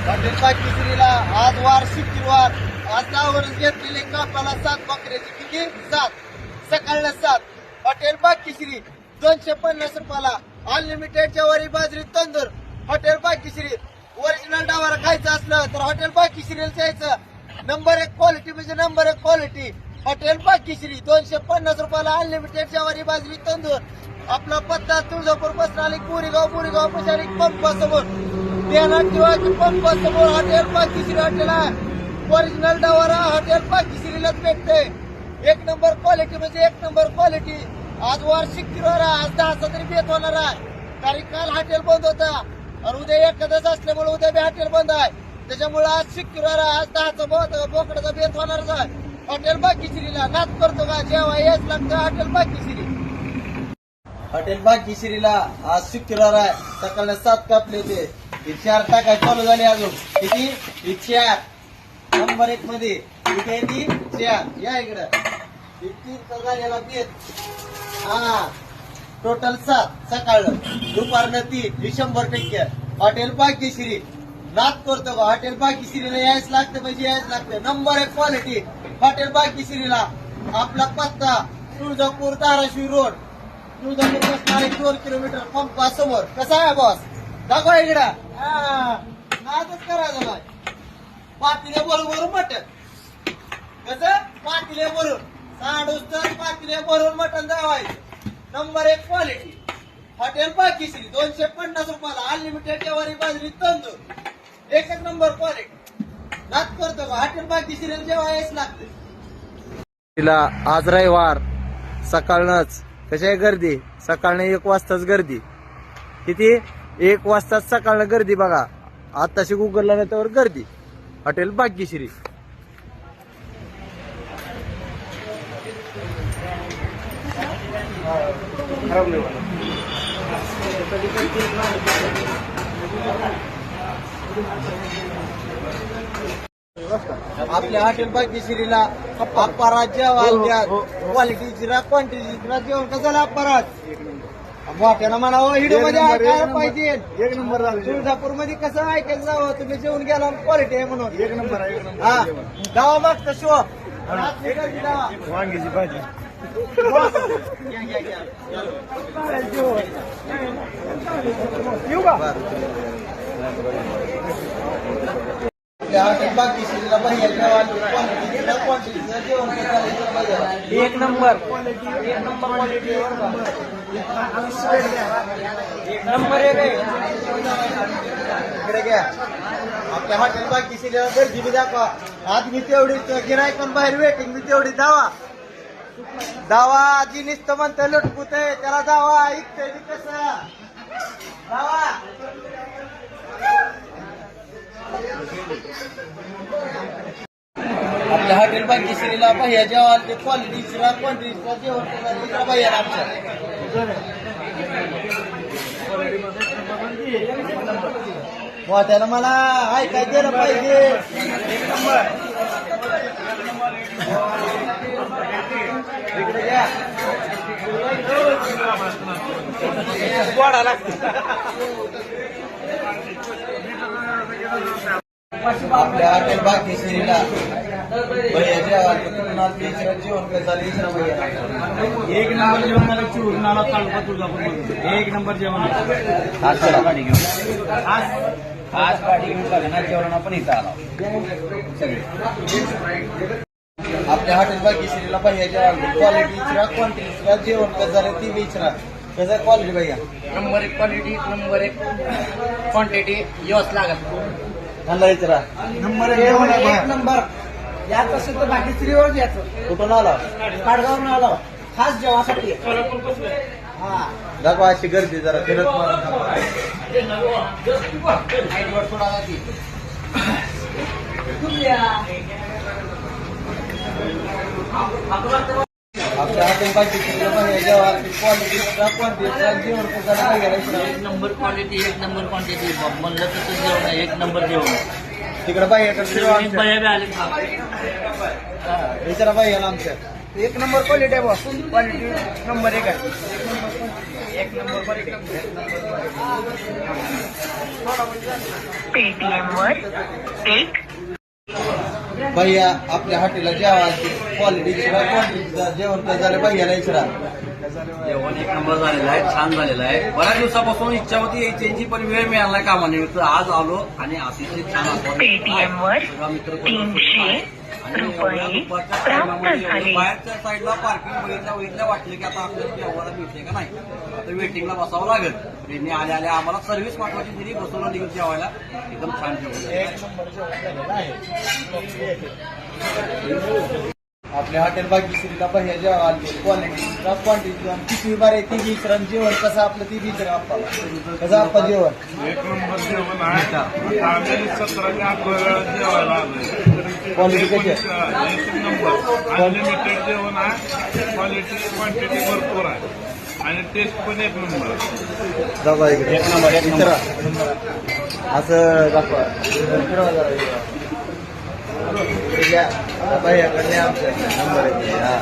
Hotel पाकिस्तानीला आज वार शुक्रवार आज नावावरून घेतलेले कापाला 7 बकऱ्याची किती 7 सकाळला 7 हॉटेल पाकिश्री 250 रुपयाला अनलिमिटेड ज्वारी बाजरी तंदूर हॉटेल पाकिश्री ओरिजिनल डावारा खायचं असलं तर हॉटेल पाकिश्रीला जायचं नंबर 1 क्वालिटी म्हणजे नंबर 1 क्वालिटी हॉटेल पाकिश्री 250 रुपयाला अनलिमिटेड ज्वारी बाजरी तंदूर आपला पत्ता तुळजापूर बसनाली बोरीगाव पशारी पंपासमोर किंवा पंपासमोर हॉटेल पाकिश्री हॉटेल आहे ओरिजिनल डावारा हॉटेल पाकिश्रीलाच भेटते 1 नंबर क्वालिटी म्हणजे 1 नंबर क्वालिटी आज वार शुक्रवार आज 10चा तरी बेत होणार आहे कारण काल हॉटेल बंद होता आणि उद्या एखादच असल्यामुळे उद्या बी हॉटेल बंद आहे त्याच्यामुळे आज शुक्रवार आज 10चा बोकडाचा बेत होणारच आहे हॉटेल पाकिश्रीला नाच करतो का जेव्हा याच लागतं हॉटेल पाकिश्री हॉटेल पाकिश्रीला आज शुक्रवार आहे सकाळी 7 कापले होते 4 टाकाय चालू झाले अजून किती 4 नंबर 1 मध्ये इथे ती 4 या इकडं 3 झालेला बेत हा टोटल 7 सकाळ दुपारनं 3 100% हॉटेल पाकिश्री नाच करतो का हॉटेल पाकिश्रीला यायच लागतं म्हणजे यायच लागतं नंबर 1 क्वालिटी हॉटेल पाकिश्रीला आपला पत्ता तुळजापूर धाराशिव रोड तुळजापूर बसणारे 2 किलोमीटर पंपासमोर कसा आहे बॉस दाखवा इकडं नाचच करायचं नाही पातीले बरोबर मटन कसं पातीले भरून साडूस तर पातीले भरून मटन जावायचं नंबर 1 क्वालिटी हॉटेल पाकिश्री 250 रुपयाला अनलिमिटेड ज्वारी बाजरी तंदूर 1 नंबर क्वालिटी नाच करतो का हॉटेल पाकिश्री जेव्हा यायच लागते तिला आज रविवार सकाळनच कशी आहे गर्दी सकाळनं 1 वाजताच गर्दी किती 1 वाजताच सकाळनं गर्दी बघा आताशी गुगलला नाही त्यावर गर्दी हॉटेल पाकिश्री आपल्या हॉटेल पाकिश्रीला अपरात जेव्हा क्वालिटीची क्वांटिटीची जेवण कसं झालं अपरात मोठ्यानं म्हणा हिडो मध्ये काय पाहिजे 1 नंबर झालं तुळजापूर मध्ये कसं ऐकायचं जावं तुम्ही जेवण गेला क्वालिटी आहे म्हणून 1 नंबर आहे 1 नंबर हा गावा मागचं शो वांग्याची भाजी येऊ का आपल्या हॉटेल पाकिश्रीला बाहेर क्वांटिटीचं जेवण करायचं 1 नंबर नंबर 1 आहे इकडे घ्या आपल्या हॉटेल पाकिश्रीला गर्दी बी दाखवा आज मी तेवढी गिरायक पण बाहेर वेटिंग मी तेवढी दावा जी नुसतं म्हणतं लटकूत आहे त्याला दावा ऐकतंय मी कसं दावा आपल्या हॉटेल पाकिश्रीला बाह्या जेवण ते क्वालिटीचा क्वांटिटीचा जेवण बाह्या आमच्या मोठ्यानं मला ऐकाय गेलं पाहिजे 1 नंबर इकडे घ्या आपल्या हॉटेल पाकिश्रीला भैया जेवण कसं 1 नंबर जेवणाला चूरणाला तालुका तुळजापूर 1 नंबर जेवण गाडी घेऊन आज गाडी घेऊन लग्नात जेवण आपण इथं आला सगळे आपल्या हॉटेल पाकिश्रीला भैया जेवण क्वालिटीचा क्वांटिटीचा जेवण कसं झालं ती विचारा कसं क्वालिटी भैया नंबर 1 क्वालिटी नंबर 1 क्वांटिटी योच लागत त्यांना विचारा नंबर 1 नंबर यात असेल तर भाग्यश्रीवर याचं कुठून आला पाडगावून आलो खास जेवासाठी हा दाखवा अशी गर्दी जरा फिरत आपल्या हॉटेल पाकिश्रीला बाहेर जेवण क्वांटिटीचा जेवण कसं झालं 1 नंबर क्वालिटी 1 नंबर क्वांटिटी म्हणलं तसं जेवण आहे 1 नंबर जेवण तिकडे बाहेर बया बी आले विचारा बाहेर आमच्या 1 नंबर क्वालिटी आहे बॉस क्वालिटी नंबर 1 आहे एक नंबर क्वालिटी. पेटीएमवर एक भैया आपल्या हॉटेलला जेवायची क्वालिटी इचरा क्वांटिटीचा जेवण काय झालं भैयाला इचरा. जेवण एक नंबर झालेलं आहे, छान झालेलं आहे. बऱ्याच दिवसापासून इच्छा होती यायची पण वेळ मिळाला नाही कामानिमित्त. आज आलो आणि अतिशय छान आस्वाद पेटीएमवर सगळा मित्र 300 रुपये प्राप्त झाले. बाहेरच्या साईडला पार्किंग बघितल्या वाटलं की आता आपल्याला जेवायला मिळते का नाही. आता वेटिंगला बसावं लागेल. ट्रेनने आल्या आम्हाला सर्व्हिस पाठवायची दिली, बसवलं निघून जेवायला. एकदम छान जेवण. आपल्या हॉटेल भाग्यश्रीला भैया जेव्हा आले क्वालिटी क्वांटिटी किती बार आहे ती विचारण जेवण कसं आपलं ती विचारा आपल्याला कसं आपण जेवण. एक नंबर जेवण आहे. आता आम्ही 17 ते 18 वेळा जेवायला आलोय. क्वालिटी कशी आहे? एक नंबर अनलिमिटेड जेवण आहे. क्वालिटी क्वांटिटी भरपूर आहे आणि टेस्ट पण एक नंबर. दाखवा इकडे एक नंबर इचरा. असं दाखवा फिरवा जरा इकडं. या, भैयाकडे आमच्या नंबर आहे.